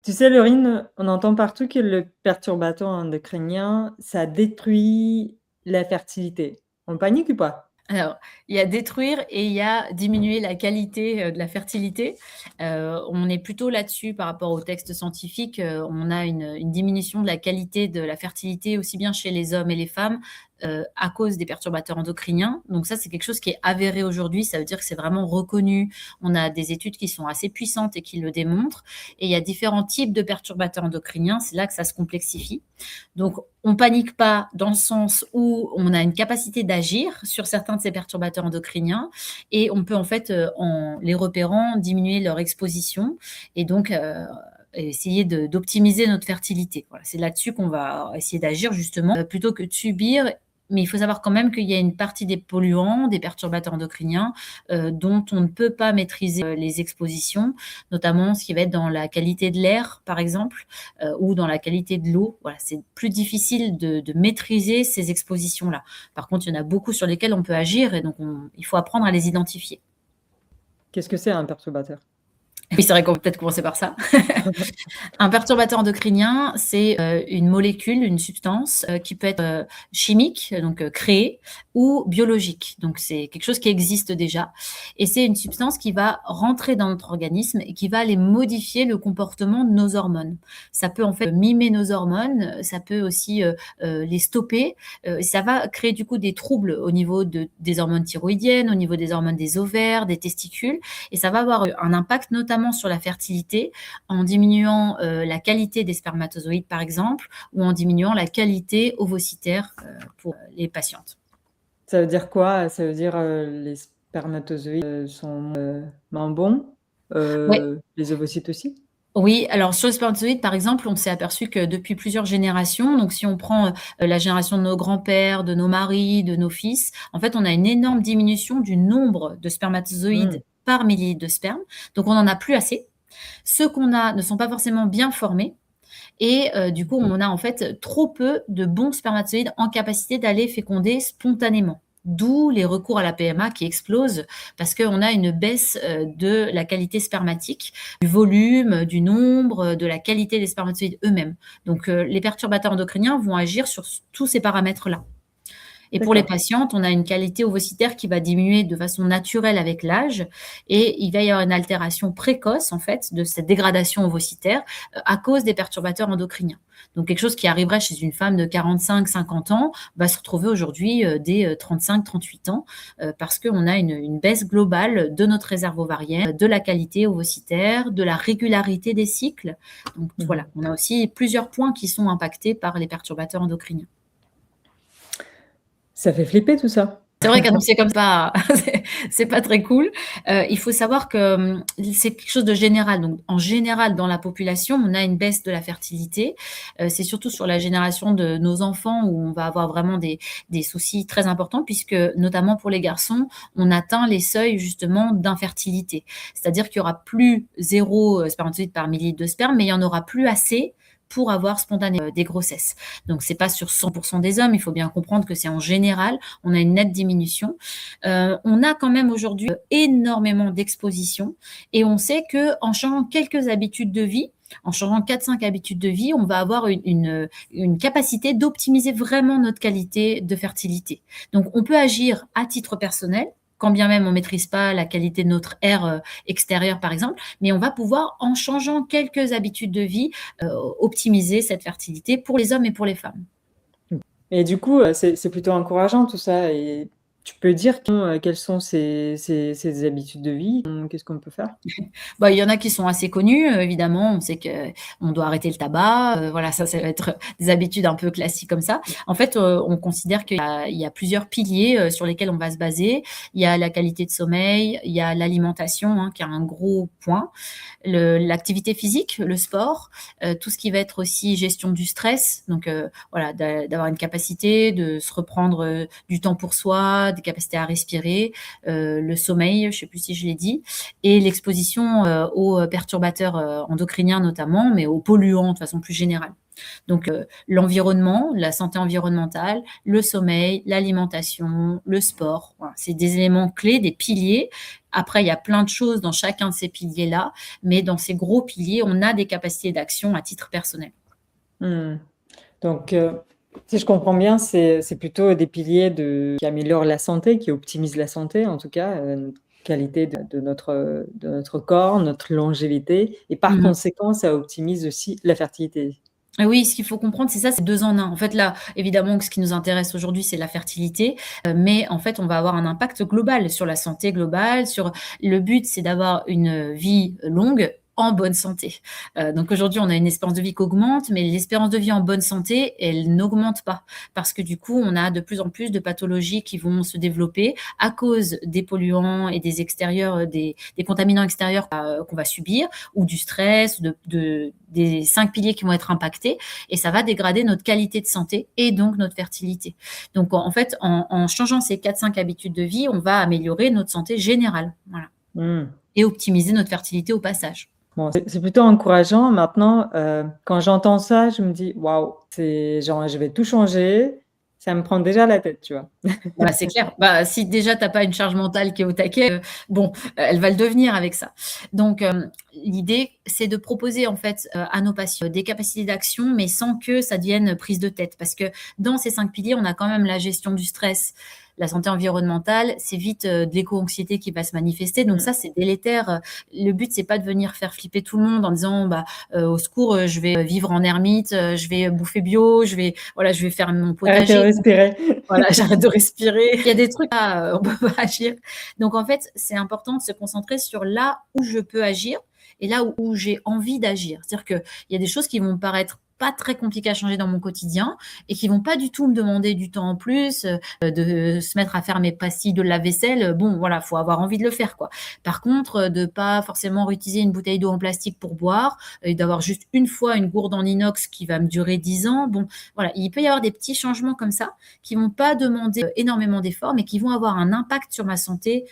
Tu sais, Laurine, on entend partout que le perturbateur endocrinien, ça détruit la fertilité. On panique ou pas? Alors, il y a détruire et il y a diminuer la qualité, de la fertilité. On est plutôt là-dessus par rapport aux textes scientifiques. On a une diminution de la qualité de la fertilité aussi bien chez les hommes et les femmes, à cause des perturbateurs endocriniens. Donc ça, c'est quelque chose qui est avéré aujourd'hui. Ça veut dire que c'est vraiment reconnu. On a des études qui sont assez puissantes et qui le démontrent. Et il y a différents types de perturbateurs endocriniens. C'est là que ça se complexifie. Donc, on panique pas dans le sens où on a une capacité d'agir sur certains de ces perturbateurs endocriniens et on peut en fait, en les repérant, diminuer leur exposition et donc essayer d'optimiser notre fertilité. Voilà, c'est là-dessus qu'on va essayer d'agir justement, plutôt que de subir. Mais il faut savoir quand même qu'il y a une partie des polluants, des perturbateurs endocriniens, dont on ne peut pas maîtriser, les expositions, notamment ce qui va être dans la qualité de l'air, par exemple, ou dans la qualité de l'eau. Voilà, c'est plus difficile de maîtriser ces expositions-là. Par contre, il y en a beaucoup sur lesquelles on peut agir et donc il faut apprendre à les identifier. Qu'est-ce que c'est un perturbateur? Oui, c'est vrai qu'on peut peut-être commencer par ça. Un perturbateur endocrinien, c'est une molécule, une substance qui peut être chimique, donc créée, ou biologique. Donc c'est quelque chose qui existe déjà. Et c'est une substance qui va rentrer dans notre organisme et qui va aller modifier le comportement de nos hormones. Ça peut en fait mimer nos hormones, ça peut aussi les stopper. Ça va créer du coup des troubles au niveau des hormones thyroïdiennes, au niveau des hormones des ovaires, des testicules. Et ça va avoir un impact notamment sur la fertilité en diminuant la qualité des spermatozoïdes, par exemple, ou en diminuant la qualité ovocytaire pour les patientes. Ça veut dire quoi? Ça veut dire les spermatozoïdes sont moins bons, Ouais. les ovocytes aussi? Oui, alors sur les spermatozoïdes, par exemple, on s'est aperçu que depuis plusieurs générations, donc si on prend la génération de nos grands-pères, de nos maris, de nos fils, en fait, on a une énorme diminution du nombre de Hmm. spermatozoïdes par millilitre de sperme. Donc, on n'en a plus assez. Ceux qu'on a ne sont pas forcément bien formés. Et du coup, on a en fait trop peu de bons spermatozoïdes en capacité d'aller féconder spontanément. D'où les recours à la PMA qui explosent parce qu'on a une baisse de la qualité spermatique, du volume, du nombre, de la qualité des spermatozoïdes eux-mêmes. Donc les perturbateurs endocriniens vont agir sur tous ces paramètres-là. Et pour les D'accord. patientes, on a une qualité ovocytaire qui va diminuer de façon naturelle avec l'âge et il va y avoir une altération précoce en fait de cette dégradation ovocytaire à cause des perturbateurs endocriniens. Donc quelque chose qui arriverait chez une femme de 45-50 ans va se retrouver aujourd'hui dès 35-38 ans parce qu'on a une baisse globale de notre réserve ovarienne, de la qualité ovocytaire, de la régularité des cycles. Donc voilà, Mhm. on a aussi plusieurs points qui sont impactés par les perturbateurs endocriniens. Ça fait flipper tout ça. C'est vrai qu'annoncer comme ça, c'est pas très cool. Il faut savoir que, c'est quelque chose de général. Donc en général, dans la population, on a une baisse de la fertilité. C'est surtout sur la génération de nos enfants où on va avoir vraiment des soucis très importants puisque, notamment pour les garçons, on atteint les seuils justement d'infertilité. C'est-à-dire qu'il y aura plus 0 spermatozoïde par millilitre de sperme, mais il y en aura plus assez pour avoir spontanément des grossesses. Donc c'est pas sur 100% des hommes, il faut bien comprendre que c'est en général, on a une nette diminution. On a quand même aujourd'hui énormément d'exposition et on sait que en changeant quelques habitudes de vie, en changeant 4-5 habitudes de vie, on va avoir une capacité d'optimiser vraiment notre qualité de fertilité. Donc, on peut agir à titre personnel, quand bien même on ne maîtrise pas la qualité de notre air extérieur, par exemple, mais on va pouvoir, en changeant quelques habitudes de vie, optimiser cette fertilité pour les hommes et pour les femmes. Et du coup, c'est plutôt encourageant tout ça. Et tu peux dire quelles sont ces habitudes de vie? Qu'est-ce qu'on peut faire? Bah, il y en a qui sont assez connus, évidemment. On sait qu'on doit arrêter le tabac, voilà, ça va être des habitudes un peu classiques comme ça. En fait, on considère qu'il y a plusieurs piliers, sur lesquels on va se baser. Il y a la qualité de sommeil, il y a l'alimentation, hein, qui est un gros point, l'activité physique, le sport, tout ce qui va être aussi gestion du stress, donc voilà, d'avoir une capacité de se reprendre, du temps pour soi, des capacités à respirer, le sommeil, je sais plus si je l'ai dit et l'exposition aux perturbateurs endocriniens notamment, mais aux polluants de façon plus générale. Donc l'environnement, la santé environnementale, le sommeil, l'alimentation, le sport, voilà, c'est des éléments clés, des piliers Après, il y a plein de choses dans chacun de ces piliers-là, mais dans ces gros piliers, on a des capacités d'action à titre personnel. Hmm. Donc, si je comprends bien, c'est plutôt des piliers qui améliorent la santé, qui optimisent la santé, en tout cas, notre qualité de notre corps, notre longévité, et par Mmh. conséquent, ça optimise aussi la fertilité. Oui, ce qu'il faut comprendre, c'est ça, c'est 2 en 1. En fait, là, évidemment, ce qui nous intéresse aujourd'hui, c'est la fertilité, mais en fait, on va avoir un impact global sur la santé globale, sur le but, c'est d'avoir une vie longue en bonne santé. Donc aujourd'hui, on a une espérance de vie qui augmente, mais l'espérance de vie en bonne santé, elle n'augmente pas parce que du coup, on a de plus en plus de pathologies qui vont se développer à cause des polluants et des extérieurs, des contaminants extérieurs, qu'on va subir ou du stress, des 5 piliers qui vont être impactés et ça va dégrader notre qualité de santé et donc notre fertilité. Donc en fait, en changeant ces 4-5 habitudes de vie, on va améliorer notre santé générale, voilà, Hmm. et optimiser notre fertilité au passage. Bon, c'est plutôt encourageant. Maintenant, quand j'entends ça, je me dis, waouh, c'est genre, je vais tout changer. Ça me prend déjà la tête, tu vois. Bah, c'est clair. Bah, si déjà tu as pas une charge mentale qui est au taquet, bon, elle va le devenir avec ça. Donc, l'idée, c'est de proposer en fait, à nos patients des capacités d'action, mais sans que ça devienne prise de tête. Parce que dans ces 5 piliers, on a quand même la gestion du stress, la santé environnementale, c'est vite, de l'éco-anxiété qui va se manifester. Donc Mm. ça, c'est délétère. Le but, c'est pas de venir faire flipper tout le monde en disant: «Bah, au secours, je vais vivre en ermite, je vais bouffer bio, je vais faire mon Arrêtez de potager». respirer. Voilà, j'arrête de respirer. Il y a des trucs là, on peut pas agir. Donc en fait, c'est important de se concentrer sur là où je peux agir et là où j'ai envie d'agir. C'est-à-dire qu'il y a des choses qui vont paraître pas très compliquées à changer dans mon quotidien et qui vont pas du tout me demander du temps en plus, de se mettre à faire mes pastilles de lave-vaisselle. Bon, voilà, faut avoir envie de le faire, quoi. Par contre, de pas forcément réutiliser une bouteille d'eau en plastique pour boire et d'avoir juste une fois une gourde en inox qui va me durer 10 ans. Bon, voilà, il peut y avoir des petits changements comme ça qui vont pas demander énormément d'efforts, mais qui vont avoir un impact sur ma santé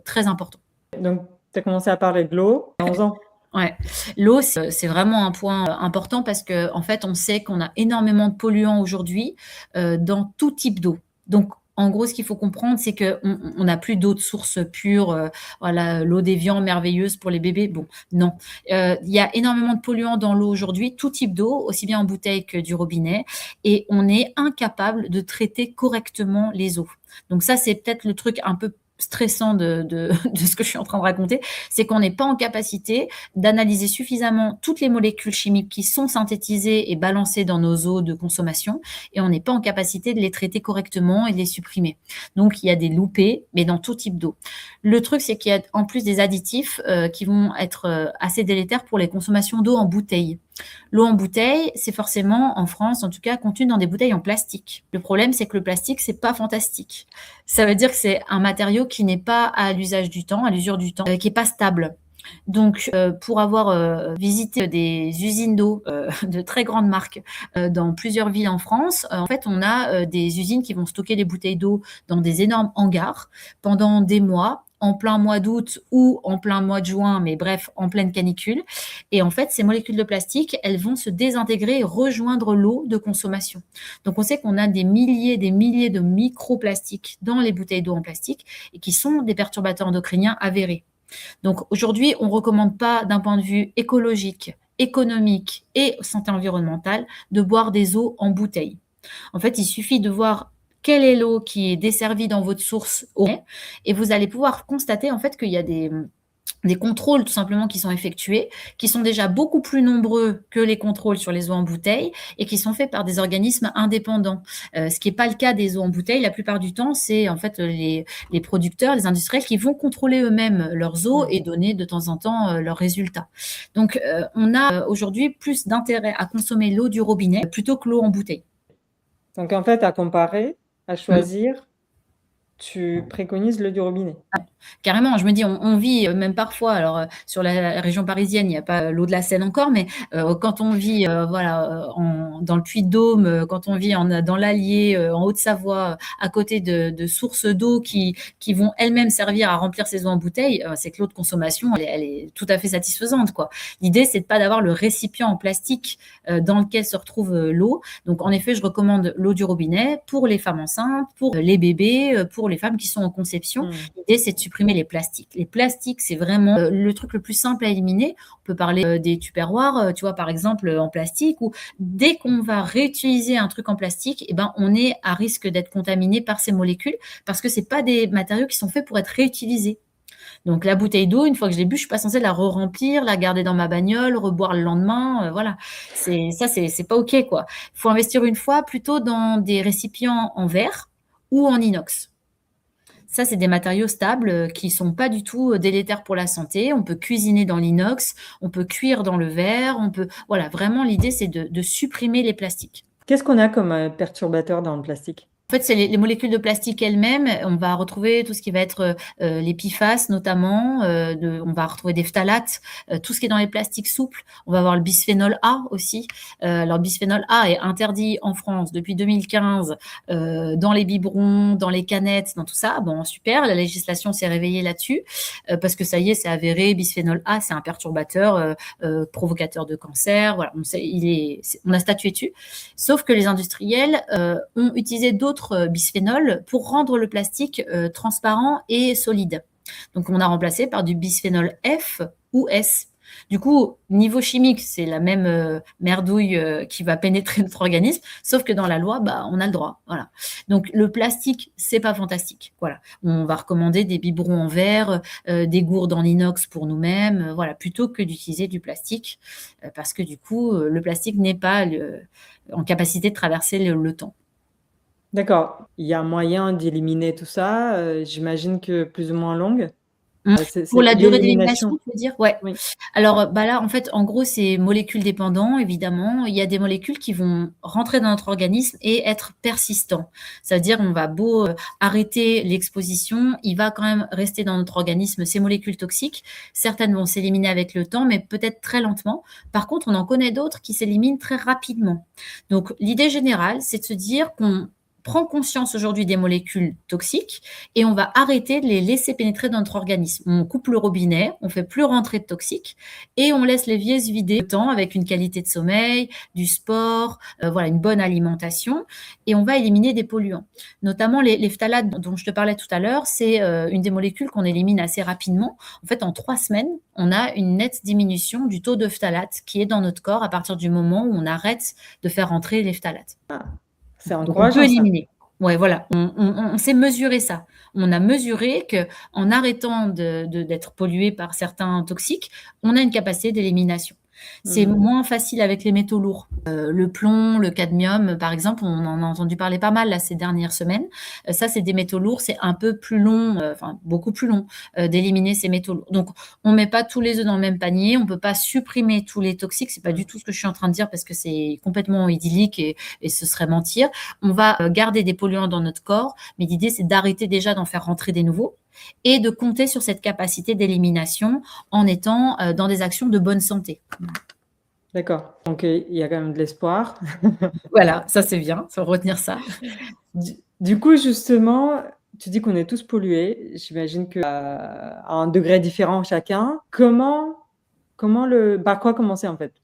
très important. Donc, tu as commencé à parler de l'eau à 11 ans. Ouais, l'eau, c'est vraiment un point important parce que en fait, on sait qu'on a énormément de polluants aujourd'hui dans tout type d'eau. Donc, en gros, ce qu'il faut comprendre, c'est qu'on n'a plus d'eau de source pure, voilà, l'eau d'Évian merveilleuse pour les bébés. Bon, non. Il y a énormément de polluants dans l'eau aujourd'hui, tout type d'eau, aussi bien en bouteille que du robinet, et on est incapable de traiter correctement les eaux. Donc ça, c'est peut-être le truc un peu stressant de ce que je suis en train de raconter, c'est qu'on n'est pas en capacité d'analyser suffisamment toutes les molécules chimiques qui sont synthétisées et balancées dans nos eaux de consommation et on n'est pas en capacité de les traiter correctement et de les supprimer. Donc, il y a des loupés, mais dans tout type d'eau. Le truc, c'est qu'il y a en plus des additifs qui vont être assez délétères pour les consommations d'eau en bouteille. L'eau en bouteille, c'est forcément, en France en tout cas, contenu dans des bouteilles en plastique. Le problème, c'est que le plastique, c'est pas fantastique. Ça veut dire que c'est un matériau qui n'est pas à l'usage du temps, à l'usure du temps, qui est pas stable. Donc, pour avoir visité des usines d'eau de très grandes marques dans plusieurs villes en France, en fait, on a des usines qui vont stocker les bouteilles d'eau dans des énormes hangars pendant des mois, en plein mois d'août ou en plein mois de juin, mais bref, en pleine canicule. Et en fait, ces molécules de plastique, elles vont se désintégrer et rejoindre l'eau de consommation. Donc, on sait qu'on a des milliers de microplastiques dans les bouteilles d'eau en plastique et qui sont des perturbateurs endocriniens avérés. Donc aujourd'hui, on ne recommande pas d'un point de vue écologique, économique et santé environnementale de boire des eaux en bouteille. En fait, il suffit de voir quelle est l'eau qui est desservie dans votre source eau et vous allez pouvoir constater en fait qu'il y a des contrôles tout simplement qui sont effectués, qui sont déjà beaucoup plus nombreux que les contrôles sur les eaux en bouteille et qui sont faits par des organismes indépendants. Ce qui n'est pas le cas des eaux en bouteille. La plupart du temps, c'est en fait les producteurs, les industriels qui vont contrôler eux-mêmes leurs eaux et donner de temps en temps leurs résultats. Donc, on a aujourd'hui plus d'intérêt à consommer l'eau du robinet plutôt que l'eau en bouteille. Donc, en fait, à comparer, à Mm. choisir, tu préconises l'eau du robinet. Carrément, je me dis, on vit même parfois, alors sur la région parisienne, il n'y a pas l'eau de la Seine encore, mais quand on vit voilà, dans le Puy-de-Dôme, quand on vit dans l'Allier, en Haute-Savoie, à côté de sources d'eau qui vont elles-mêmes servir à remplir ces eaux en bouteille, c'est que l'eau de consommation, elle est tout à fait satisfaisante, quoi. L'idée, c'est de pas d'avoir le récipient en plastique dans lequel se retrouve l'eau. Donc, en effet, je recommande l'eau du robinet pour les femmes enceintes, pour les bébés, pour pour les femmes qui sont en conception. Mmh. L'idée, c'est de supprimer les plastiques. Les plastiques, c'est vraiment le truc le plus simple à éliminer. On peut parler des tupperwares, tu vois, par exemple, en plastique, ou dès qu'on va réutiliser un truc en plastique, eh ben, on est à risque d'être contaminé par ces molécules parce que c'est pas des matériaux qui sont faits pour être réutilisés. Donc la bouteille d'eau, une fois que je l'ai bu, je suis pas censée la re-remplir, la garder dans ma bagnole, reboire le lendemain, voilà. C'est pas OK, quoi. Il faut investir une fois plutôt dans des récipients en verre ou en inox. Ça, c'est des matériaux stables qui sont pas du tout délétères pour la santé. On peut cuisiner dans l'inox, on peut cuire dans le verre, voilà, vraiment l'idée, c'est de supprimer les plastiques. Qu'est-ce qu'on a comme perturbateur dans le plastique? En fait, c'est les molécules de plastique elles-mêmes. On va retrouver tout ce qui va être les PFAS notamment. On va retrouver des phtalates, tout ce qui est dans les plastiques souples. On va avoir le bisphénol A aussi. Alors, le bisphénol A est interdit en France depuis 2015 dans les biberons, dans les canettes, dans tout ça. Bon, super, la législation s'est réveillée là-dessus parce que ça y est, c'est avéré. Bisphénol A, c'est un perturbateur provocateur de cancer. Voilà, on a statué dessus. Sauf que les industriels ont utilisé d'autres bisphénols pour rendre le plastique transparent et solide. Donc, on a remplacé par du bisphénol F ou S. Du coup, niveau chimique, c'est la même merdouille qui va pénétrer notre organisme, sauf que dans la loi, on a le droit. Voilà. Donc, le plastique, c'est pas fantastique. Voilà. On va recommander des biberons en verre, des gourdes en inox pour nous-mêmes, voilà, plutôt que d'utiliser du plastique, parce que du coup, le plastique n'est pas en capacité de traverser le temps. D'accord. Il y a moyen d'éliminer tout ça, j'imagine que plus ou moins longue? Pour C'est la durée d'élimination, l'élimination? tu veux dire? Ouais. Oui. Alors, là, en fait, en gros, c'est molécules dépendant, évidemment. Il y a des molécules qui vont rentrer dans notre organisme et être persistants. Ça veut dire, on va beau arrêter l'exposition, il va quand même rester dans notre organisme ces molécules toxiques. Certaines vont s'éliminer avec le temps, mais peut-être très lentement. Par contre, on en connaît d'autres qui s'éliminent très rapidement. Donc, l'idée générale, c'est de se dire qu'on prend conscience aujourd'hui des molécules toxiques et on va arrêter de les laisser pénétrer dans notre organisme. On coupe le robinet, on fait plus rentrer de toxiques et on laisse l'évier se vider le temps avec une qualité de sommeil, du sport, voilà, une bonne alimentation, et on va éliminer des polluants. Notamment les phtalates dont je te parlais tout à l'heure, c'est une des molécules qu'on élimine assez rapidement. En fait, en 3 semaines, on a une nette diminution du taux de phtalates qui est dans notre corps à partir du moment où on arrête de faire rentrer les phtalates. C'est Donc, on peut encourageant ça. éliminer. Ouais, voilà, on sait mesurer ça. On a mesuré qu'en arrêtant d'être pollué par certains toxiques, on a une capacité d'élimination. C'est moins facile avec les métaux lourds. Le plomb, le cadmium, par exemple, on en a entendu parler pas mal là, ces dernières semaines. Ça, c'est des métaux lourds, c'est un peu plus long, enfin beaucoup plus long d'éliminer ces métaux lourds. Donc, on met pas tous les œufs dans le même panier, on peut pas supprimer tous les toxiques, c'est pas du tout ce que je suis en train de dire parce que c'est complètement idyllique et ce serait mentir. On va garder des polluants dans notre corps, mais l'idée, c'est d'arrêter déjà d'en faire rentrer des nouveaux et de compter sur cette capacité d'élimination en étant dans des actions de bonne santé. D'accord. Donc, il y a quand même de l'espoir. Voilà, ça c'est bien, faut retenir ça. Du coup, justement, tu dis qu'on est tous pollués. J'imagine qu'à un degré différent chacun. Par quoi commencer, en fait?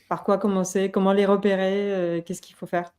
Par quoi commencer? Comment les repérer? Qu'est-ce qu'il faut faire?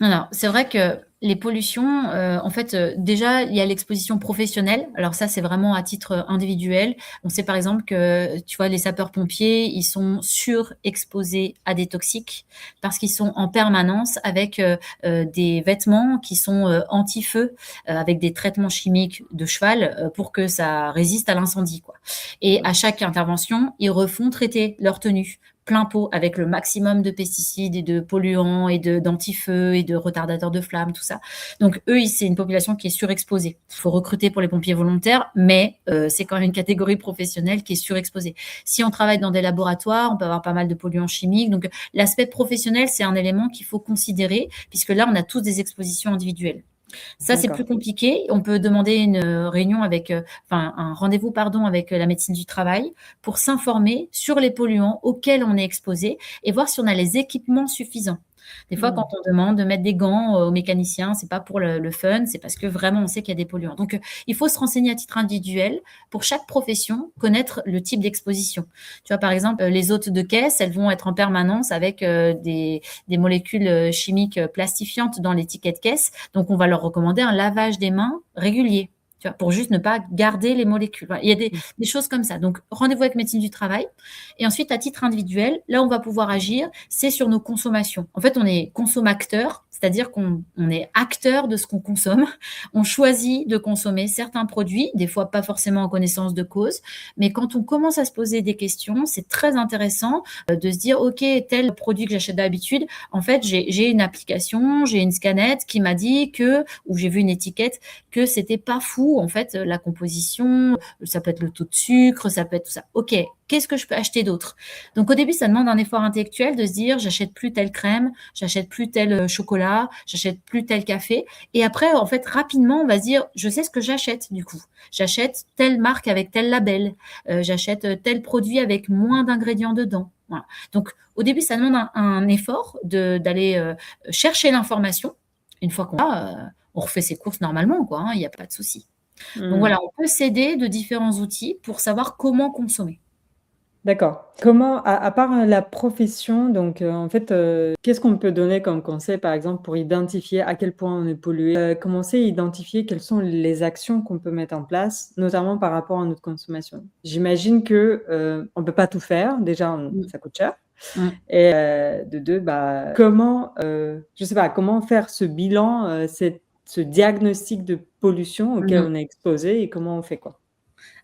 Alors, c'est vrai que les pollutions, en fait, déjà, il y a l'exposition professionnelle. Alors ça, c'est vraiment à titre individuel. On sait par exemple que, tu vois, les sapeurs-pompiers, ils sont surexposés à des toxiques parce qu'ils sont en permanence avec des vêtements qui sont anti-feu, avec des traitements chimiques de cheval pour que ça résiste à l'incendie, quoi. Et à chaque intervention, ils refont traiter leur tenue plein pot avec le maximum de pesticides et de polluants et d'anti-feu et de retardateurs de flammes, tout ça. Donc eux, c'est une population qui est surexposée. Il faut recruter pour les pompiers volontaires, mais c'est quand même une catégorie professionnelle qui est surexposée. Si on travaille dans des laboratoires, on peut avoir pas mal de polluants chimiques. Donc l'aspect professionnel, c'est un élément qu'il faut considérer, puisque là, on a tous des expositions individuelles. Ça, c'est plus compliqué. On peut demander une réunion un rendez-vous, avec la médecine du travail pour s'informer sur les polluants auxquels on est exposé et voir si on a les équipements suffisants. Des fois, quand Mmh. on demande de mettre des gants aux mécaniciens, c'est pas pour le fun, c'est parce que vraiment on sait qu'il y a des polluants. Donc, il faut se renseigner à titre individuel pour chaque profession, connaître le type d'exposition. Tu vois, par exemple, les hôtes de caisse, elles vont être en permanence avec des molécules chimiques plastifiantes dans les tickets de caisse. Donc, on va leur recommander un lavage des mains régulier. Tu vois, pour juste ne pas garder les molécules. Voilà. Il y a des choses comme ça. Donc, rendez-vous avec médecine du travail. Et ensuite, à titre individuel, là, on va pouvoir agir, c'est sur nos consommations. En fait, on est consommateur, c'est-à-dire qu'on est acteur de ce qu'on consomme. On choisit de consommer certains produits, des fois pas forcément en connaissance de cause, mais quand on commence à se poser des questions, c'est très intéressant de se dire, OK, tel produit que j'achète d'habitude, en fait, j'ai une application, j'ai une scanette qui m'a dit que, ou j'ai vu une étiquette, que c'était pas fou, en fait, la composition, ça peut être le taux de sucre, ça peut être tout ça. OK, qu'est-ce que je peux acheter d'autre? Donc au début, ça demande un effort intellectuel de se dire, j'achète plus telle crème, j'achète plus tel chocolat, j'achète plus tel café. Et après, en fait, rapidement, on va se dire, je sais ce que j'achète du coup. J'achète telle marque avec tel label, j'achète tel produit avec moins d'ingrédients dedans. Voilà. Donc au début, ça demande un effort d'aller chercher l'information. Une fois qu'on a, on refait ses courses normalement, quoi, hein, il n'y a pas de souci. Donc Mmh. voilà, on peut s'aider de différents outils pour savoir comment consommer. D'accord. Comment à part, la profession, donc en fait, qu'est-ce qu'on peut donner comme conseil, par exemple, pour identifier à quel point on est pollué? Commencer à identifier quelles sont les actions qu'on peut mettre en place, notamment par rapport à notre consommation. J'imagine que, on peut pas tout faire. Déjà, Mmh. ça coûte cher Mmh. et de 2, bah, comment, je sais pas, comment faire ce bilan, ce diagnostic de pollution auquel Mmh. on est exposé et comment on fait, quoi?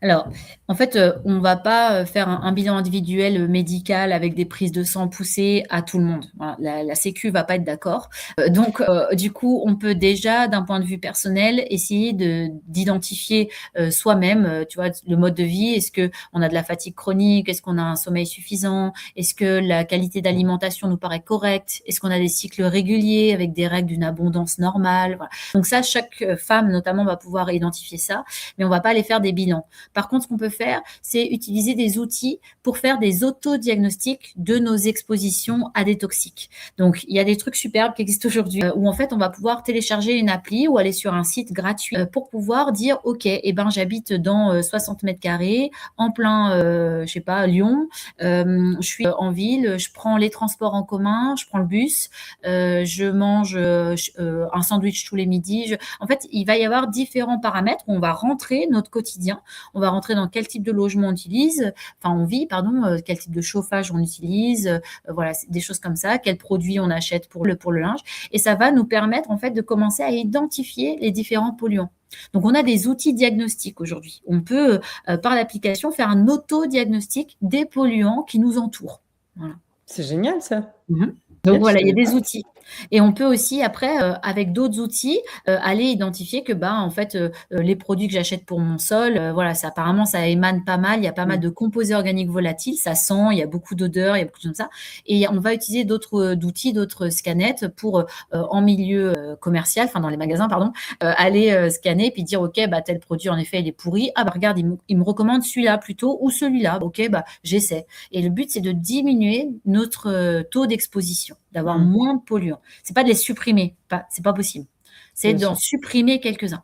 Alors, en fait, on va pas, faire un bilan individuel, médical avec des prises de sang poussées à tout le monde. Voilà, la sécu va pas être d'accord. Donc, du coup, on peut déjà, d'un point de vue personnel, essayer d'identifier, soi-même, tu vois, le mode de vie. Est-ce qu'on a de la fatigue chronique? Est-ce qu'on a un sommeil suffisant? Est-ce que la qualité d'alimentation nous paraît correcte? Est-ce qu'on a des cycles réguliers avec des règles d'une abondance normale? Voilà. Donc ça, chaque, femme notamment va pouvoir identifier ça, mais on va pas aller faire des bilans. Par contre, ce qu'on peut faire, c'est utiliser des outils pour faire des autodiagnostics de nos expositions à des toxiques. Donc, il y a des trucs superbes qui existent aujourd'hui où en fait, on va pouvoir télécharger une appli ou aller sur un site gratuit pour pouvoir dire, OK, eh ben, j'habite dans 60 mètres carrés, en plein, je sais pas, Lyon. Je suis en ville, je prends les transports en commun, je prends le bus, je mange un sandwich tous les midis. En fait, il va y avoir différents paramètres où on va rentrer notre quotidien. On va rentrer dans quel type de logement on utilise, enfin on vit, pardon, quel type de chauffage on utilise, voilà, des choses comme ça, quels produits on achète pour le linge. Et ça va nous permettre en fait de commencer à identifier les différents polluants. Donc on a des outils diagnostiques aujourd'hui. On peut, par l'application, faire un auto-diagnostic des polluants qui nous entourent. Voilà. C'est génial ça! Mmh. OK, Donc je voilà, il y a savais des pas. outils et on peut aussi après, avec d'autres outils, aller identifier que, bah, en fait, les produits que j'achète pour mon sol, voilà, ça apparemment ça émane pas mal, il y a pas mal Mmh. de composés organiques volatiles, ça sent, il y a beaucoup d'odeurs, il y a beaucoup de choses comme ça et on va utiliser d'autres, d'outils, d'autres scanettes pour, en milieu, commercial, enfin dans les magasins pardon, aller, scanner puis dire: «OK, bah, tel produit en effet il est pourri. Ah bah, regarde il me recommande celui-là plutôt ou celui-là. OK, bah, j'essaie». Et le but, c'est de diminuer notre taux d'exposition, d'avoir Mmh. moins de polluants. C'est pas de les supprimer, c'est pas possible. C'est Bien d'en sûr. supprimer quelques-uns.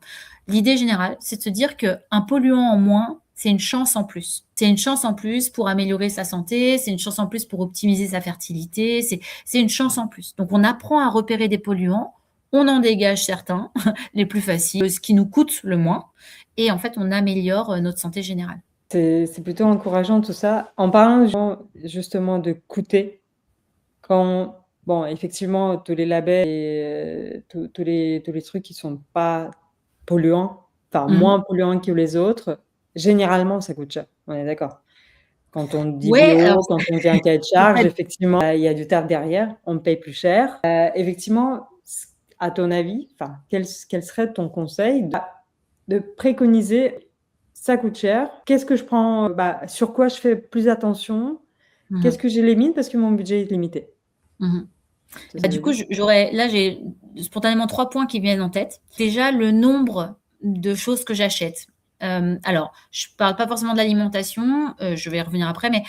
L'idée générale, c'est de se dire qu'un polluant en moins, c'est une chance en plus. C'est une chance en plus pour améliorer sa santé, c'est une chance en plus pour optimiser sa fertilité, c'est une chance en plus. Donc on apprend à repérer des polluants, on en dégage certains, les plus faciles, ce qui nous coûte le moins et en fait on améliore, notre santé générale. C'est plutôt encourageant tout ça. En parlant justement de coûter, quand bon, effectivement, tous les labels et tous les trucs qui sont pas polluants, enfin Mmh. moins polluants que les autres, généralement, ça coûte cher. On est d'accord? Quand on dit Ouais, alors bio, quand on dit un cahier de en charges, fait effectivement, il y a du taf derrière, on paye plus cher. Effectivement, à ton avis, enfin, quel serait ton conseil de préconiser: «Ça coûte cher, qu'est-ce que je prends, bah, sur quoi je fais plus attention? mmh Qu'est-ce mh. que j'élimine parce que mon budget est limité?» Mmh. Tu vois ce Bah, que je du veux coup, dire? j'ai spontanément 3 points qui viennent en tête. Déjà, le nombre de choses que j'achète. Alors, je parle pas forcément de l'alimentation, je vais y revenir après, mais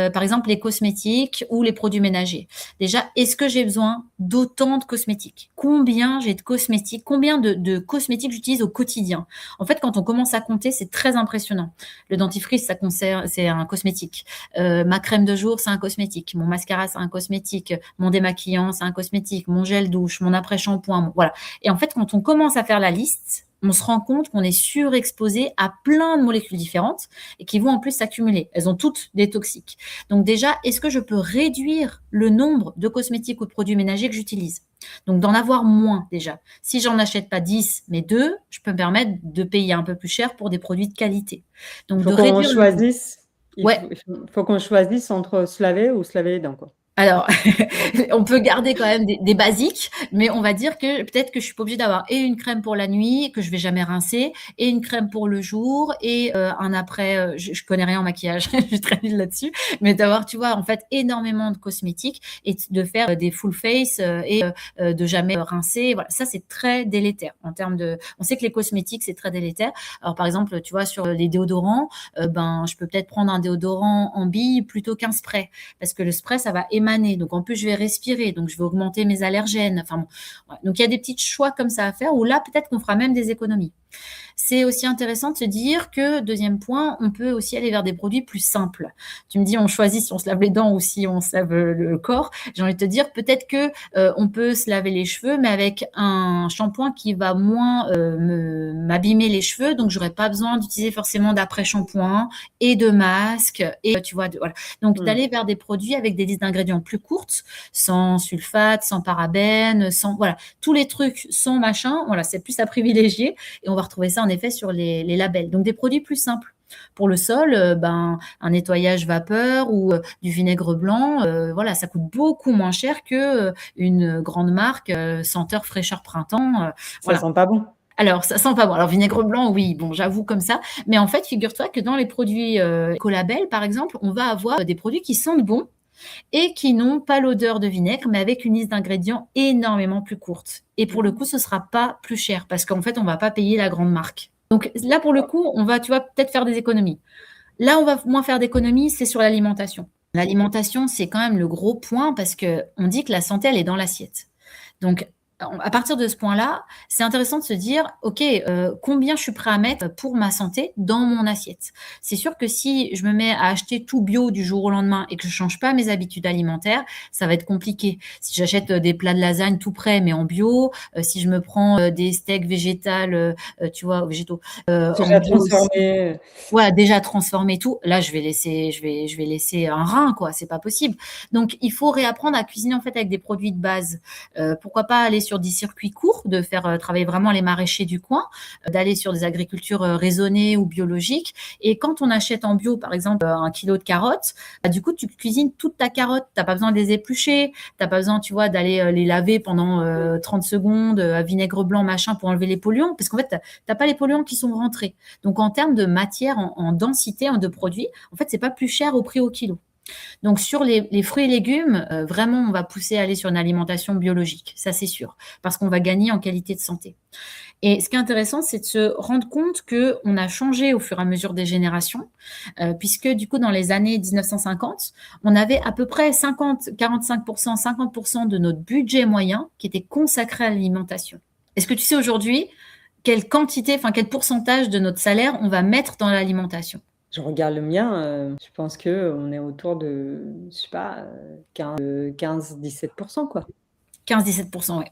par exemple, les cosmétiques ou les produits ménagers. Déjà, est-ce que j'ai besoin d'autant de cosmétiques? Combien j'ai de cosmétiques? Combien de cosmétiques j'utilise au quotidien? En fait, quand on commence à compter, c'est très impressionnant. Le dentifrice, c'est un cosmétique. Ma crème de jour, c'est un cosmétique. Mon mascara, c'est un cosmétique. Mon démaquillant, c'est un cosmétique. Mon gel douche, mon après-shampoing, voilà. Et en fait, quand on commence à faire la liste, on se rend compte qu'on est surexposé à plein de molécules différentes et qui vont en plus s'accumuler. Elles ont toutes des toxiques. Donc déjà, est-ce que je peux réduire le nombre de cosmétiques ou de produits ménagers que j'utilise? Donc d'en avoir moins déjà. Si j'en achète pas 10, mais 2, je peux me permettre de payer un peu plus cher pour des produits de qualité. Donc Il de faut qu'on réduire le nombre. choisisse, Ouais, faut qu'on choisisse entre se laver ou se laver les dents, quoi. alors, on peut garder quand même des basiques, mais on va dire que peut-être que je suis pas obligée d'avoir et une crème pour la nuit que je vais jamais rincer, et une crème pour le jour, et un après. Je connais rien en maquillage, je suis très nulle là-dessus, mais d'avoir, tu vois, en fait, énormément de cosmétiques et de faire des full face et de jamais rincer. Voilà, ça c'est très délétère en termes de. On sait que les cosmétiques c'est très délétère. Alors par exemple, tu vois, sur les déodorants, ben je peux peut-être prendre un déodorant en bille plutôt qu'un spray, parce que le spray, ça va émaner. Donc, en plus, je vais respirer. Donc, je vais augmenter mes allergènes. Enfin, bon. Ouais. Donc, il y a des petits choix comme ça à faire où là, peut-être qu'on fera même des économies. C'est aussi intéressant de se dire que, deuxième point, on peut aussi aller vers des produits plus simples. Tu me dis, on choisit si on se lave les dents ou si on se lave le corps. J'ai envie de te dire, peut-être que on peut se laver les cheveux, mais avec un shampoing qui va moins m'abîmer les cheveux. Donc, j'aurais pas besoin d'utiliser forcément d'après-shampoing et de masque. Et tu vois, voilà. Donc, Mmh. d'aller vers des produits avec des listes d'ingrédients plus courtes, sans sulfate, sans parabènes, sans, voilà, tous les trucs sans machin. Voilà, c'est plus à privilégier. Et on va retrouver ça en effet sur les labels. Donc des produits plus simples. Pour le sol, ben, un nettoyage vapeur ou du vinaigre blanc, voilà, ça coûte beaucoup moins cher que une grande marque senteur fraîcheur printemps. Ça Voilà. sent pas bon. Alors, ça sent pas bon. Alors, vinaigre blanc, oui, bon, j'avoue comme ça. Mais en fait, figure-toi que dans les produits écolabel, par exemple, on va avoir des produits qui sentent bon et qui n'ont pas l'odeur de vinaigre, mais avec une liste d'ingrédients énormément plus courte. Et pour le coup, ce sera pas plus cher parce qu'en fait, on va pas payer la grande marque. Donc là, pour le coup, on va, tu vas peut-être faire des économies. Là, on va moins faire d'économies, c'est sur l'alimentation. L'alimentation, c'est quand même le gros point parce que on dit que la santé, elle est dans l'assiette. Donc, à partir de ce point-là, c'est intéressant de se dire, OK, combien je suis prêt à mettre pour ma santé dans mon assiette? C'est sûr que si je me mets à acheter tout bio du jour au lendemain et que je change pas mes habitudes alimentaires, ça va être compliqué. Si j'achète des plats de lasagne tout prêts mais en bio, si je me prends des steaks végétales, tu vois, végétaux, en Déjà bio aussi. transformé, Ouais, déjà transformé tout. Là, je vais laisser un rein, quoi. C'est pas possible. Donc, il faut réapprendre à cuisiner en fait avec des produits de base. Pourquoi pas aller sur des circuits courts, de faire travailler vraiment les maraîchers du coin, d'aller sur des agricultures raisonnées ou biologiques. Et quand on achète en bio, par exemple, 1 kilo de carottes, bah, du coup, tu cuisines toute ta carotte. T'as pas besoin de les éplucher. T'as pas besoin, tu vois, d'aller les laver pendant 30 secondes à vinaigre blanc, machin, pour enlever les polluants, parce qu'en fait, t'as pas les polluants qui sont rentrés. Donc, en termes de matière, en densité de produits, en fait, c'est pas plus cher au prix au kilo. Donc, sur les fruits et légumes, vraiment, on va pousser à aller sur une alimentation biologique, ça c'est sûr, parce qu'on va gagner en qualité de santé. Et ce qui est intéressant, c'est de se rendre compte qu'on a changé au fur et à mesure des générations, puisque du coup, dans les années 1950, on avait à peu près 45%, 50% de notre budget moyen qui était consacré à l'alimentation. Est-ce que tu sais aujourd'hui quelle quantité, enfin quel pourcentage de notre salaire on va mettre dans l'alimentation? je regarde le mien, je pense qu'on est autour de, je sais pas, 15-17 quoi. 15-17%, ouais.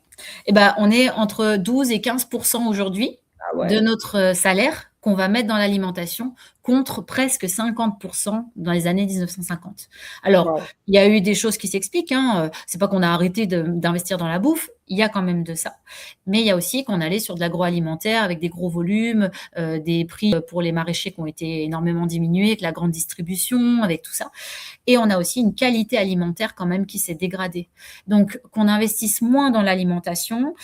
Et ben, on est entre 12 et 15% aujourd'hui Ah de ouais, notre salaire qu'on va mettre dans l'alimentation, contre presque 50% dans les années 1950. Alors, waouh. il y a eu des choses qui s'expliquent, hein, c'est pas qu'on a arrêté d'investir dans la bouffe, il y a quand même de ça. Mais il y a aussi qu'on allait sur de l'agroalimentaire avec des gros volumes, des prix pour les maraîchers qui ont été énormément diminués, avec la grande distribution, avec tout ça. Et on a aussi une qualité alimentaire quand même qui s'est dégradée. Donc, qu'on investisse moins dans l'alimentation,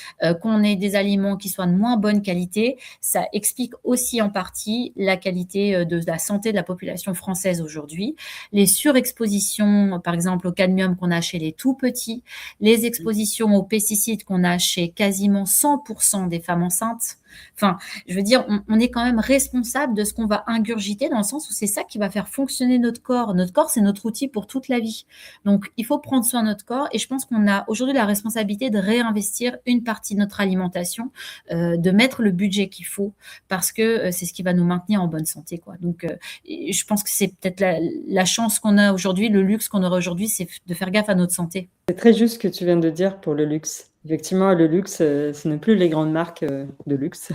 qu'on ait des aliments qui soient de moins bonne qualité, ça explique aussi en partie la qualité de la santé de la population française aujourd'hui. Les surexpositions, par exemple, au cadmium qu'on a chez les tout petits, les expositions aux pesticides qu'on a chez quasiment 100% des femmes enceintes, Enfin, je veux dire, on est quand même responsable de ce qu'on va ingurgiter dans le sens où c'est ça qui va faire fonctionner notre corps. Notre corps, c'est notre outil pour toute la vie. Donc, il faut prendre soin de notre corps et je pense qu'on a aujourd'hui la responsabilité de réinvestir une partie de notre alimentation, de mettre le budget qu'il faut parce que c'est ce qui va nous maintenir en bonne santé, quoi. Donc, je pense que c'est peut-être la chance qu'on a aujourd'hui, le luxe qu'on aura aujourd'hui, c'est de faire gaffe à notre santé. C'est très juste ce que tu viens de dire pour le luxe. Effectivement, le luxe, ce n'est plus les grandes marques de luxe,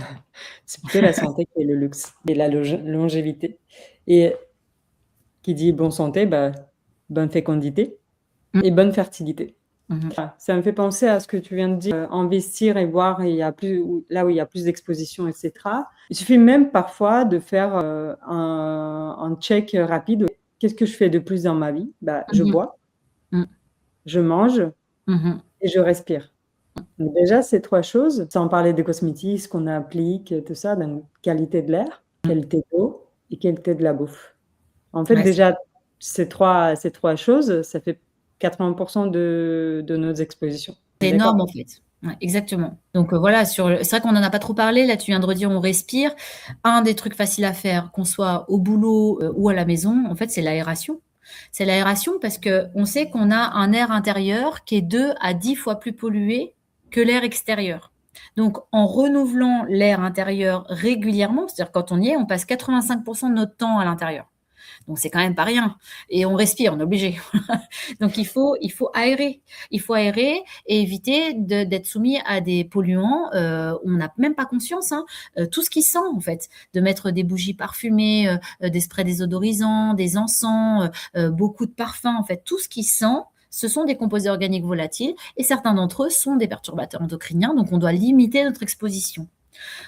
c'est plutôt la santé qui est le luxe et la longévité. Et qui dit bonne santé, bah, bonne fécondité et bonne fertilité. Ça me fait penser à ce que tu viens de dire, investir et voir il y a plus, là où il y a plus d'exposition, etc. Il suffit même parfois de faire un check rapide. Qu'est-ce que je fais de plus dans ma vie? Bah, je bois, je mange et je respire. Donc déjà, ces 3 choses, sans parler des cosmétiques, ce qu'on applique, tout ça, donc qualité de l'air, qualité d'eau et qualité de la bouffe. En fait, Ouais, déjà, ces trois choses, ça fait 80% de nos expositions. c'est D'accord? énorme en fait. Ouais, exactement. Donc voilà, c'est vrai qu'on n'en a pas trop parlé. Là, tu viens de redire on respire. Un des trucs faciles à faire, qu'on soit au boulot ou à la maison, en fait, c'est l'aération. C'est l'aération parce qu'on sait qu'on a un air intérieur qui est 2 à 10 fois plus pollué que l'air extérieur. Donc, en renouvelant l'air intérieur régulièrement, c'est-à-dire quand on y est, on passe 85% de notre temps à l'intérieur. Donc, c'est quand même pas rien. Et on respire, on est obligé. Donc, il faut aérer. Il faut aérer et éviter d'être soumis à des polluants. On n'a même pas conscience. Hein. Tout ce qui sent, en fait. De mettre des bougies parfumées, des sprays désodorisants, des encens, beaucoup de parfums. En fait, tout ce qui sent, ce sont des composés organiques volatiles et certains d'entre eux sont des perturbateurs endocriniens. Donc, on doit limiter notre exposition.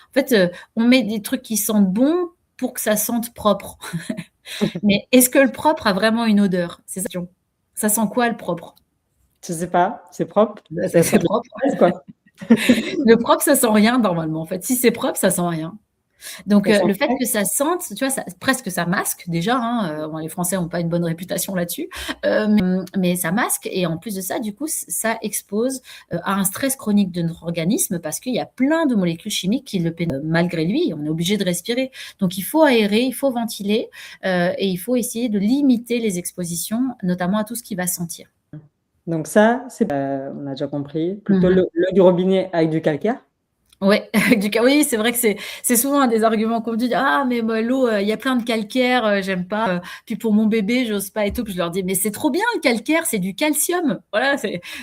En fait, on met des trucs qui sentent bon pour que ça sente propre. Mais est-ce que le propre a vraiment une odeur? C'est ça la question. Ça sent quoi le propre? Je sais pas, c'est propre. C'est propre. Quoi. Le propre, ça sent rien normalement. En fait, si c'est propre, ça sent rien. Donc Ça sent le fait frais. que ça sente, tu vois, presque ça masque déjà. Hein, bon, les Français n'ont pas une bonne réputation là-dessus, mais ça masque et en plus de ça, du coup, ça expose à un stress chronique de notre organisme parce qu'il y a plein de molécules chimiques qui le pénètrent. Malgré lui, on est obligé de respirer. Donc il faut aérer, il faut ventiler et il faut essayer de limiter les expositions, notamment à tout ce qui va sentir. Donc ça, on a déjà compris. Plutôt l'eau du robinet avec du calcaire. Ouais, oui, c'est vrai que c'est souvent un des arguments qu'on me dit: «Ah mais moi l'eau, il y a plein de calcaire, j'aime pas, puis pour mon bébé, j'ose pas et tout». Puis je leur dis: «Mais c'est trop bien le calcaire, c'est du calcium, voilà,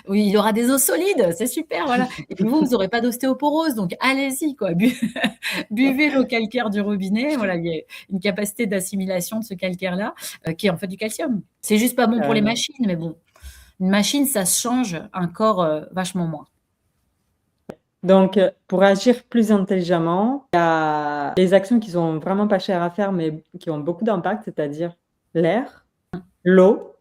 oui, il aura des os solides, c'est super, voilà et puis vous aurez pas d'ostéoporose donc allez-y quoi, buvez l'eau calcaire du robinet». Voilà, il y a une capacité d'assimilation de ce calcaire-là, qui est en fait du calcium. C'est juste pas bon pour les machines, mais bon, une machine, ça change un corps, vachement moins. Donc, pour agir plus intelligemment, il y a les actions qui sont vraiment pas chères à faire, mais qui ont beaucoup d'impact, c'est-à-dire l'air, l'eau.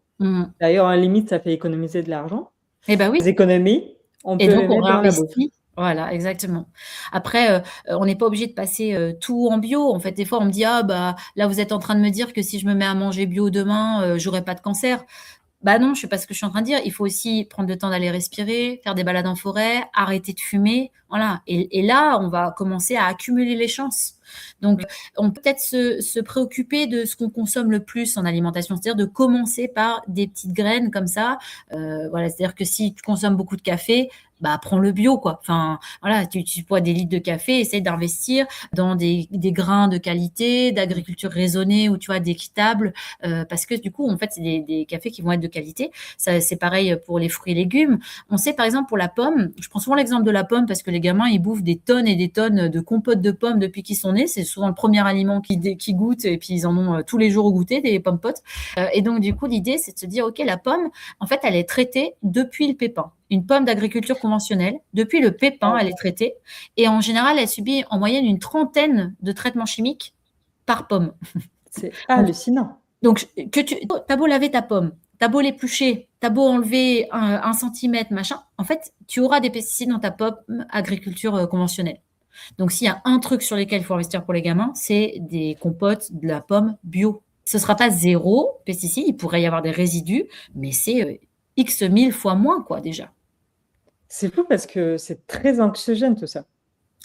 D'ailleurs, à la limite, ça fait économiser de l'argent. Eh ben oui. Les économies, on Et peut donc les on mettre dans la bouffe. réinvestit. Voilà, exactement. Après, on n'est pas obligé de passer, tout en bio. En fait, des fois, on me dit: «Ah bah, là, vous êtes en train de me dire que si je me mets à manger bio demain, j'aurai pas de cancer». Bah non, je sais pas ce que je suis en train de dire. Il faut aussi prendre le temps d'aller respirer, faire des balades en forêt, arrêter de fumer, voilà et là, on va commencer à accumuler les chances. Donc on peut peut-être se préoccuper de ce qu'on consomme le plus en alimentation, c'est-à-dire de commencer par des petites graines comme ça, voilà, c'est-à-dire que si tu consommes beaucoup de café, bah, prends le bio, quoi. Enfin, voilà, tu bois des litres de café, essaye d'investir dans des grains de qualité, d'agriculture raisonnée ou tu vois, d'équitable, parce que du coup, en fait, c'est des cafés qui vont être de qualité. Ça, c'est pareil pour les fruits et légumes. On sait, par exemple, pour la pomme, je prends souvent l'exemple de la pomme parce que les gamins, ils bouffent des tonnes et des tonnes de compotes de pommes depuis qu'ils sont nés. C'est souvent le premier aliment qu'ils goûtent et puis ils en ont tous les jours au goûter, des pommes potes. Et donc, du coup, l'idée, c'est de se dire, OK, la pomme, en fait, elle est traitée depuis le pépin. Une pomme d'agriculture conventionnelle, depuis le pépin, elle est traitée. Et en général, elle subit en moyenne une 30aine de traitements chimiques par pomme. C'est hallucinant. Donc, t'as beau laver ta pomme, t'as beau l'éplucher, t'as beau enlever 1 centimètre, machin, en fait, tu auras des pesticides dans ta pomme agriculture conventionnelle. Donc, s'il y a un truc sur lequel il faut investir pour les gamins, c'est des compotes de la pomme bio. Ce ne sera pas 0 pesticides, il pourrait y avoir des résidus, mais c'est X 1000 fois moins, quoi, déjà. C'est fou parce que c'est très anxiogène tout ça.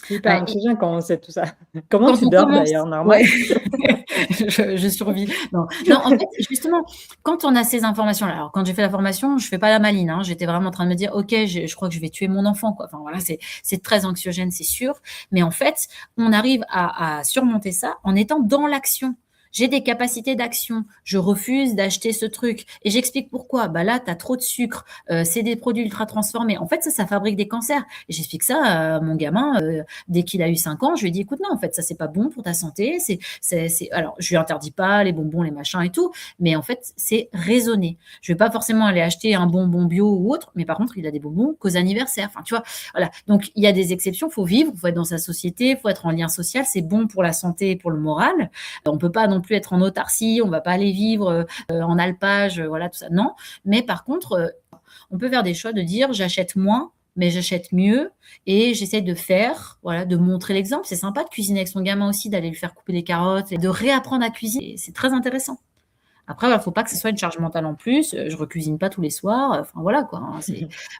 C'est hyper Bah, et anxiogène quand on sait tout ça. Comment quand tu on dors commence d'ailleurs, ouais, normal? je survis. Non, non, en fait, justement, quand on a ces informations-là alors quand j'ai fait la formation, je fais pas la maline, hein. J'étais vraiment en train de me dire: «OK, je crois que je vais tuer mon enfant, quoi». Enfin voilà, c'est très anxiogène, c'est sûr. Mais en fait, on arrive à surmonter ça en étant dans l'action. J'ai des capacités d'action. Je refuse d'acheter ce truc et j'explique pourquoi. Bah là, tu as trop de sucre, c'est des produits ultra transformés. En fait, ça fabrique des cancers et j'explique ça à mon gamin, dès qu'il a eu 5 ans, je lui ai dit: «Écoute, non, en fait, ça, c'est pas bon pour ta santé, c'est alors je lui interdis pas les bonbons, les machins et tout, mais en fait, c'est raisonné. Je vais pas forcément aller acheter un bonbon bio ou autre, mais par contre, il a des bonbons qu'aux anniversaires. Enfin, tu vois? Voilà. Donc, il y a des exceptions, faut vivre, faut être dans sa société, faut être en lien social, c'est bon pour la santé et pour le moral. On peut pas non plus être en autarcie, on va pas aller vivre en alpage, voilà, tout ça. Non. Mais par contre, on peut faire des choix de dire j'achète moins, mais j'achète mieux et j'essaie de faire, voilà, de montrer l'exemple. C'est sympa de cuisiner avec son gamin aussi, d'aller lui faire couper des carottes et de réapprendre à cuisiner. C'est très intéressant. Après, il faut pas que ce soit une charge mentale en plus. Je recuisine pas tous les soirs. Enfin voilà quoi, hein,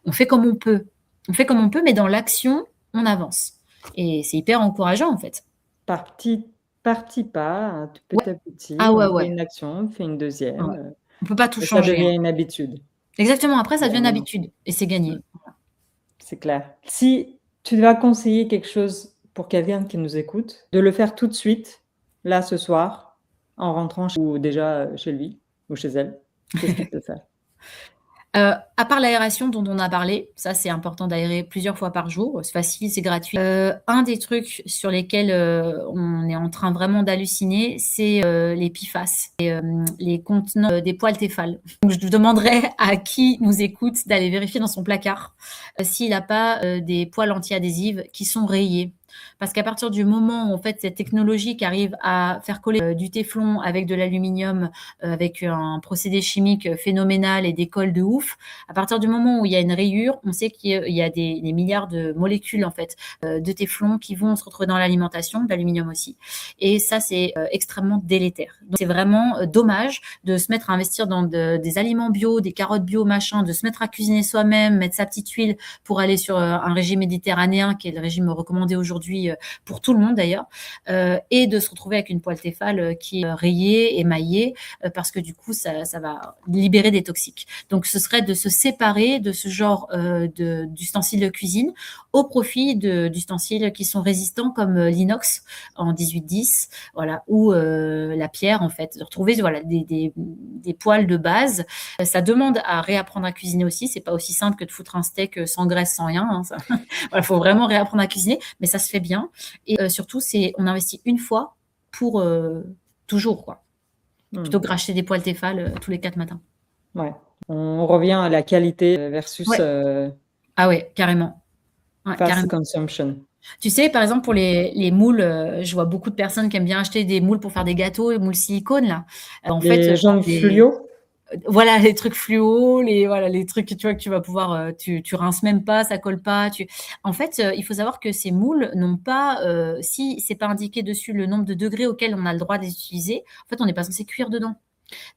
on fait comme on peut. On fait comme on peut, mais dans l'action, on avance. Et c'est hyper encourageant en fait. Par petits pas, Ouais. petit à petit, Ah ouais, on fait ouais. une action, on fait une Ouais. deuxième, On peut pas tout et ça changer, hein. devient une habitude. Exactement. Après, ça devient une Vraiment. habitude et c'est gagné. C'est clair. Si tu dois conseiller quelque chose pour quelqu'un qui nous écoute, de le faire tout de suite, là, ce soir, en rentrant ou déjà, chez lui ou chez elle, qu'est-ce qu'il peut faire? À part l'aération dont on a parlé, ça c'est important d'aérer plusieurs fois par jour, c'est facile, c'est gratuit. Un des trucs sur lesquels, on est en train vraiment d'halluciner, c'est, les PFAS et les contenants, des poils Tefal. Donc je demanderais à qui nous écoute d'aller vérifier dans son placard, s'il a pas, des poils anti-adhésives qui sont rayés. Parce qu'à partir du moment où en fait cette technologie qui arrive à faire coller, du téflon avec de l'aluminium, avec un procédé chimique phénoménal et des colles de ouf. À partir du moment où il y a une rayure, on sait qu'il y a des milliards de molécules en fait de téflon qui vont se retrouver dans l'alimentation, d'aluminium aussi. Et ça, c'est extrêmement délétère. Donc, c'est vraiment dommage de se mettre à investir dans des aliments bio, des carottes bio, machin, de se mettre à cuisiner soi-même, mettre sa petite huile pour aller sur un régime méditerranéen, qui est le régime recommandé aujourd'hui pour tout le monde d'ailleurs, et de se retrouver avec une poêle Tefal qui est rayée, émaillée, parce que du coup, ça va libérer des toxiques. Donc, ce serait de se séparer de ce genre d'ustensiles de cuisine au profit d'ustensiles qui sont résistants comme l'inox en 1810, voilà, ou la pierre en fait. De retrouver voilà, des poêles de base. Ça demande à réapprendre à cuisiner aussi. C'est pas aussi simple que de foutre un steak sans graisse, sans rien. Hein, ça. Voilà, faut vraiment réapprendre à cuisiner, mais ça se fait bien. Et surtout, on investit une fois pour toujours, quoi. Plutôt que Mmh. racheter des poêles Tefal tous les 4 matins. Ouais. On revient à la qualité versus, Ouais. Ah ouais, carrément. Ouais, fast carrément. consumption. Tu sais, par exemple, pour les moules, je vois beaucoup de personnes qui aiment bien acheter des moules pour faire des gâteaux, les moules silicone là. En fait, Les jaunes c'est fluo? voilà, les trucs fluo, les trucs que tu vois que tu vas pouvoir, tu rinces même pas, ça colle pas, en fait, il faut savoir que ces moules n'ont pas, si c'est pas indiqué dessus le nombre de degrés auxquels on a le droit de les utiliser, en fait, on n'est pas censé cuire dedans.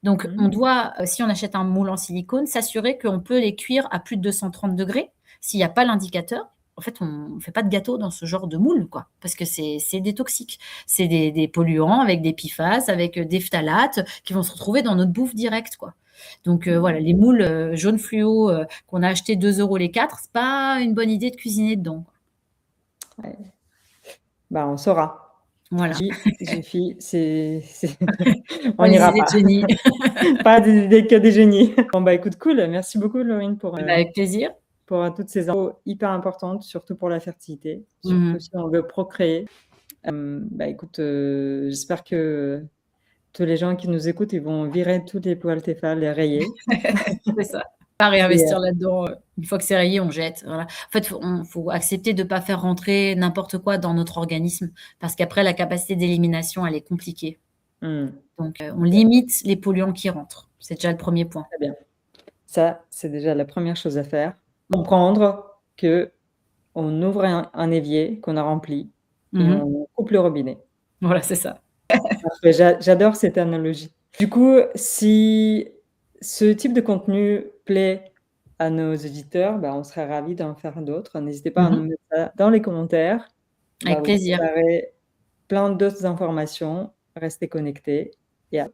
Donc on Mmh. doit, si on achète un moule en silicone, s'assurer qu'on peut les cuire à plus de 230 degrés. S'il y a pas l'indicateur, en fait, on fait pas de gâteau dans ce genre de moule, quoi, parce que c'est des toxiques. C'est des polluants avec des PFAS, avec, des phtalates qui vont se retrouver dans notre bouffe directe, quoi. Donc voilà, les moules, jaunes fluo, qu'on a achetés 2 € les 4, c'est pas une bonne idée de cuisiner dedans, quoi. Ouais. Bah, on saura. Voilà. J'ai fi c'est on Pas les n'ira idées de pas. génie. Pas des idées que des génies. Bon, bah, écoute, cool. Merci beaucoup, Laurine, Bah, avec plaisir. pour, toutes ces infos hyper importantes, surtout pour la fertilité, Mmh surtout mh. si on veut procréer. Bah, écoute, j'espère que tous les gens qui nous écoutent, ils vont virer tous les poils Tefal, les rayer C'est ça. Pas et réinvestir là-dedans, une fois que c'est rayé, on jette, voilà. En fait, faut accepter de pas faire rentrer n'importe quoi dans notre organisme parce qu'après la capacité d'élimination, elle est compliquée. mmh, Donc on limite les polluants qui rentrent. C'est déjà le premier point. très bien. Ça, c'est déjà la première chose à faire. Comprendre qu'on ouvre un évier qu'on a rempli et Mmh mh. on coupe le robinet. Voilà, c'est ça. Parfait, j'adore cette analogie. Du coup, si ce type de contenu plaît à nos auditeurs, bah, on serait ravis d'en faire d'autres. N'hésitez pas à Mmh nous mh. mettre ça dans les commentaires On va Avec vous plaisir. préparer plein d'autres informations. Restez connectés et à